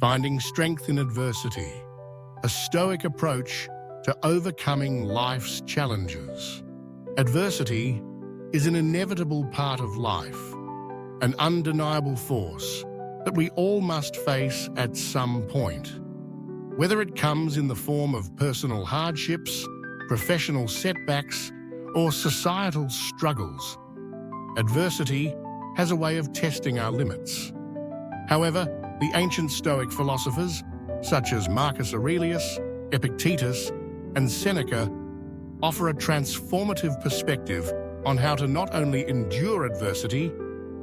finding strength in adversity, a Stoic approach to overcoming life's challenges. Adversity is an inevitable part of life, an undeniable force that we all must face at some point. Whether it comes in the form of personal hardships, professional setbacks, or societal struggles, adversity has a way of testing our limits. However, the ancient Stoic philosophers, such as Marcus Aurelius, Epictetus, and Seneca, offer a transformative perspective on how to not only endure adversity,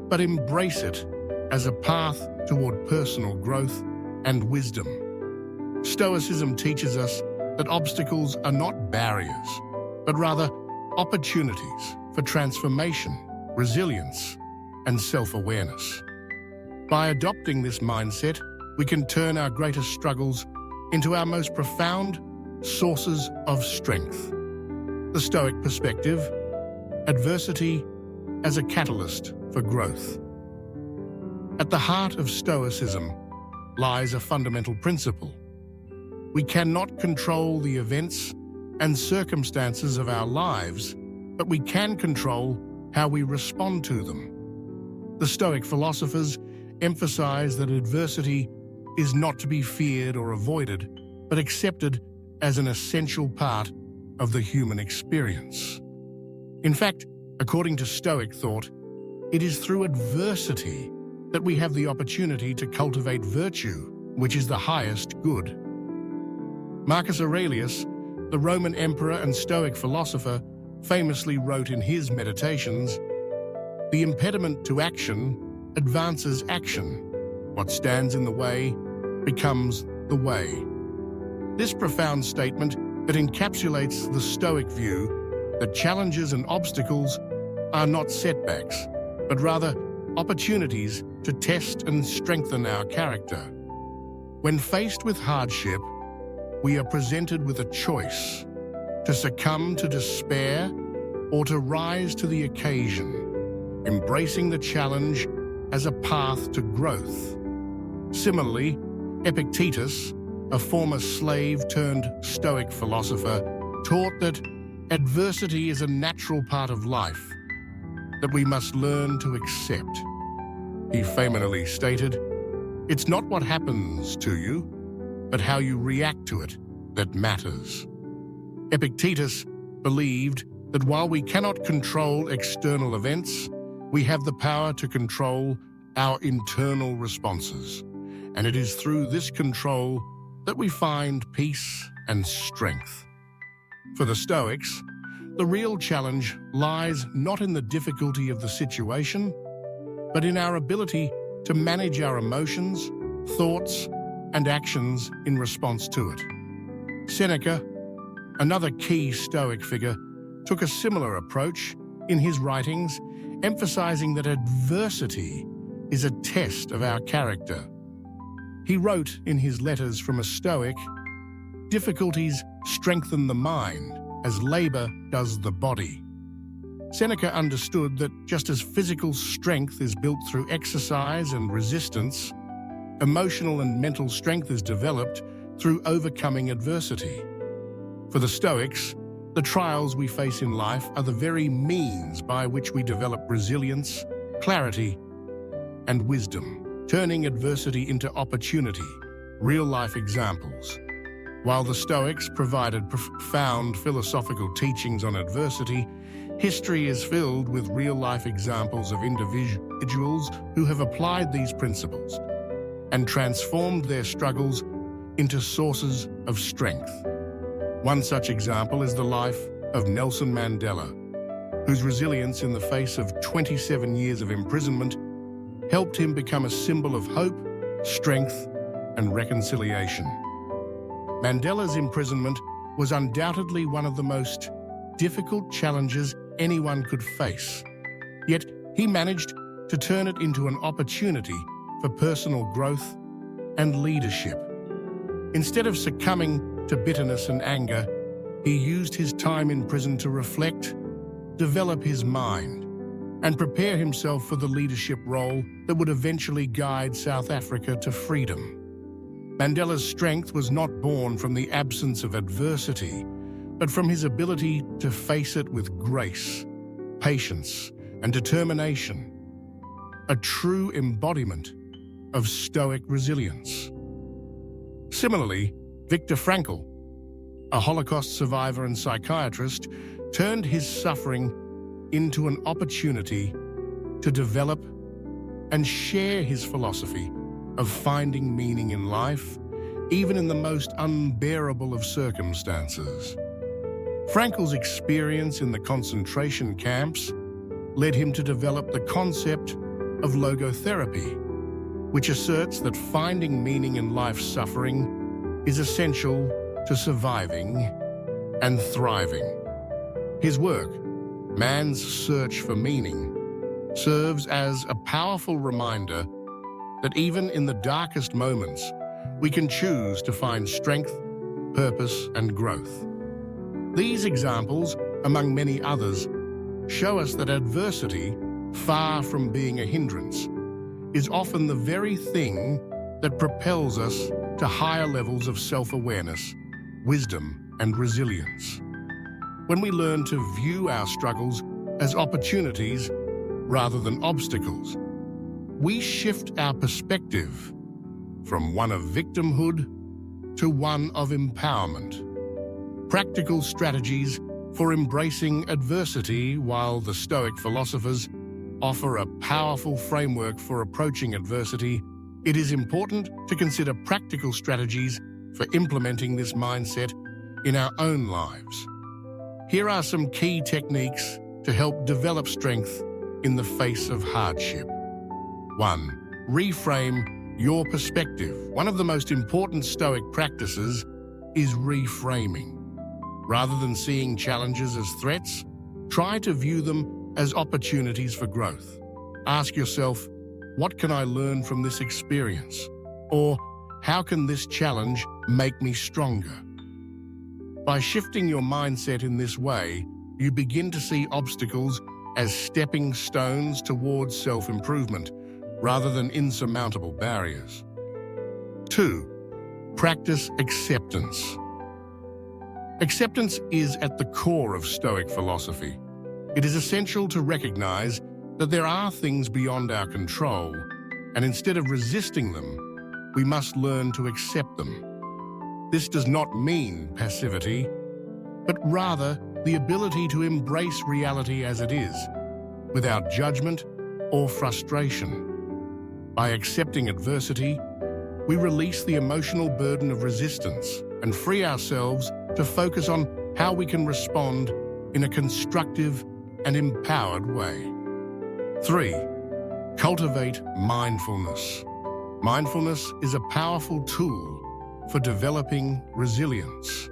but embrace it as a path toward personal growth and wisdom. Stoicism teaches us that obstacles are not barriers, but rather opportunities for transformation, resilience, and self-awareness. By adopting this mindset, we can turn our greatest struggles into our most profound sources of strength. The Stoic perspective: adversity as a catalyst for growth. At the heart of Stoicism lies a fundamental principle. We cannot control the events and circumstances of our lives, but we can control how we respond to them. The Stoic philosophers emphasize that adversity is not to be feared or avoided, but accepted as an essential part of the human experience. In fact, according to Stoic thought, it is through adversity that we have the opportunity to cultivate virtue, which is the highest good. Marcus Aurelius, the Roman emperor and Stoic philosopher, famously wrote in his Meditations, "The impediment to action advances action. What stands in the way becomes the way." This profound statement that encapsulates the Stoic view that challenges and obstacles are not setbacks, but rather opportunities to test and strengthen our character. When faced with hardship, we are presented with a choice: to succumb to despair or to rise to the occasion, embracing the challenge as a path to growth. Similarly, Epictetus, a former slave-turned-Stoic philosopher, taught that adversity is a natural part of life that we must learn to accept. He famously stated, "It's not what happens to you, but how you react to it that matters." Epictetus believed that while we cannot control external events, we have the power to control our internal responses. And it is through this control that we find peace and strength. For the Stoics, the real challenge lies not in the difficulty of the situation, but in our ability to manage our emotions, thoughts, and actions in response to it. Seneca, another key Stoic figure, took a similar approach in his writings, emphasizing that adversity is a test of our character. He wrote in his Letters from a Stoic, "Difficulties strengthen the mind as labor does the body." Seneca understood that just as physical strength is built through exercise and resistance, emotional and mental strength is developed through overcoming adversity. For the Stoics, the trials we face in life are the very means by which we develop resilience, clarity, and wisdom, turning adversity into opportunity, real-life examples. While the Stoics provided profound philosophical teachings on adversity, history is filled with real-life examples of individuals who have applied these principles and transformed their struggles into sources of strength. One such example is the life of Nelson Mandela, whose resilience in the face of 27 years of imprisonment helped him become a symbol of hope, strength, and reconciliation. Mandela's imprisonment was undoubtedly one of the most difficult challenges anyone could face. Yet he managed to turn it into an opportunity for personal growth and leadership. Instead of succumbing to bitterness and anger, he used his time in prison to reflect, develop his mind, and prepare himself for the leadership role that would eventually guide South Africa to freedom. Mandela's strength was not born from the absence of adversity, but from his ability to face it with grace, patience, and determination, a true embodiment of Stoic resilience. Similarly, Viktor Frankl, a Holocaust survivor and psychiatrist, turned his suffering into an opportunity to develop and share his philosophy of finding meaning in life, even in the most unbearable of circumstances. Frankl's experience in the concentration camps led him to develop the concept of logotherapy, which asserts that finding meaning in life's suffering is essential to surviving and thriving. His work, Man's Search for Meaning, serves as a powerful reminder that even in the darkest moments, we can choose to find strength, purpose, and growth. These examples, among many others, show us that adversity, far from being a hindrance, is often the very thing that propels us to higher levels of self-awareness, wisdom, and resilience. When we learn to view our struggles as opportunities rather than obstacles, we shift our perspective from one of victimhood to one of empowerment. Practical strategies for embracing adversity. While the Stoic philosophers offer a powerful framework for approaching adversity, it is important to consider practical strategies for implementing this mindset in our own lives. Here are some key techniques to help develop strength in the face of hardship. 1. Reframe your perspective. One of the most important Stoic practices is reframing. Rather than seeing challenges as threats, try to view them as opportunities for growth. Ask yourself, what can I learn from this experience? Or how can this challenge make me stronger? By shifting your mindset in this way, you begin to see obstacles as stepping stones towards self-improvement, rather than insurmountable barriers. 2. Practice acceptance. Acceptance is at the core of Stoic philosophy. It is essential to recognize that there are things beyond our control, and instead of resisting them, we must learn to accept them. This does not mean passivity, but rather the ability to embrace reality as it is, without judgment or frustration. By accepting adversity, we release the emotional burden of resistance and free ourselves to focus on how we can respond in a constructive and empowered way. 3. Cultivate mindfulness. Mindfulness is a powerful tool for developing resilience.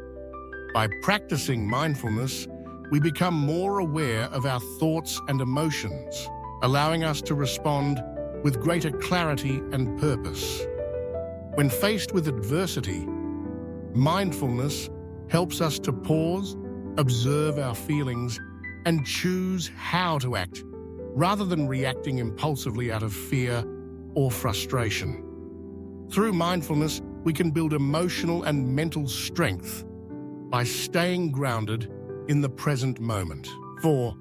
By practicing mindfulness, we become more aware of our thoughts and emotions, allowing us to respond with greater clarity and purpose. When faced with adversity, mindfulness helps us to pause, observe our feelings, and choose how to act, rather than reacting impulsively out of fear or frustration. Through mindfulness, we can build emotional and mental strength by staying grounded in the present moment. 4.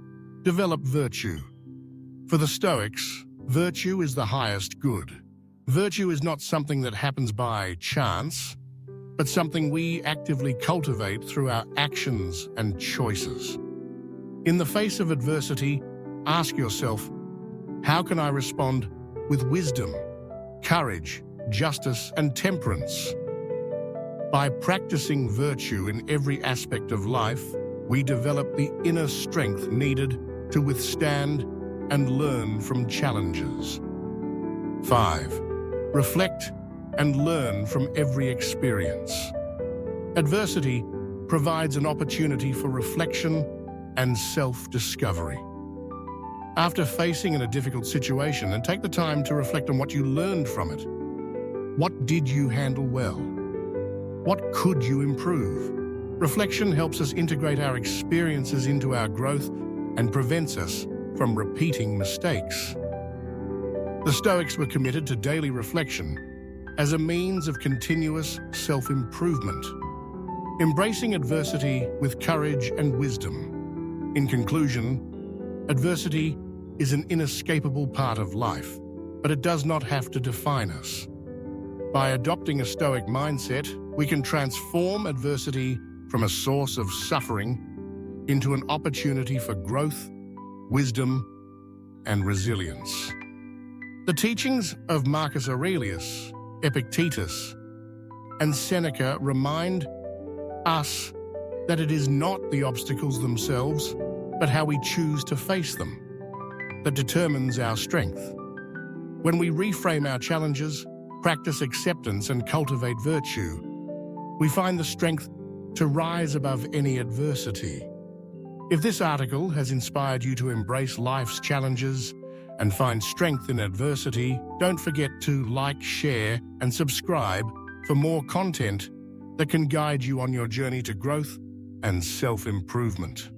Develop virtue. For the Stoics, virtue is the highest good. Virtue is not something that happens by chance, but something we actively cultivate through our actions and choices. In the face of adversity, ask yourself, how can I respond with wisdom, courage, justice, and temperance? By practicing virtue in every aspect of life, we develop the inner strength needed to withstand and learn from challenges. 5. Reflect and learn from every experience. Adversity provides an opportunity for reflection and self-discovery. After facing in a difficult situation, and take the time to reflect on what you learned from it. What did you handle well? What could you improve? Reflection helps us integrate our experiences into our growth and prevents us from repeating mistakes. The Stoics were committed to daily reflection as a means of continuous self-improvement, embracing adversity with courage and wisdom. In conclusion, adversity is an inescapable part of life, but it does not have to define us. By adopting a Stoic mindset, we can transform adversity from a source of suffering into an opportunity for growth, wisdom, and resilience. The teachings of Marcus Aurelius, Epictetus, and Seneca remind us that it is not the obstacles themselves, but how we choose to face them, that determines our strength. When we reframe our challenges, practice acceptance, and cultivate virtue, we find the strength to rise above any adversity. If this article has inspired you to embrace life's challenges and find strength in adversity, don't forget to like, share, and subscribe for more content that can guide you on your journey to growth and self-improvement.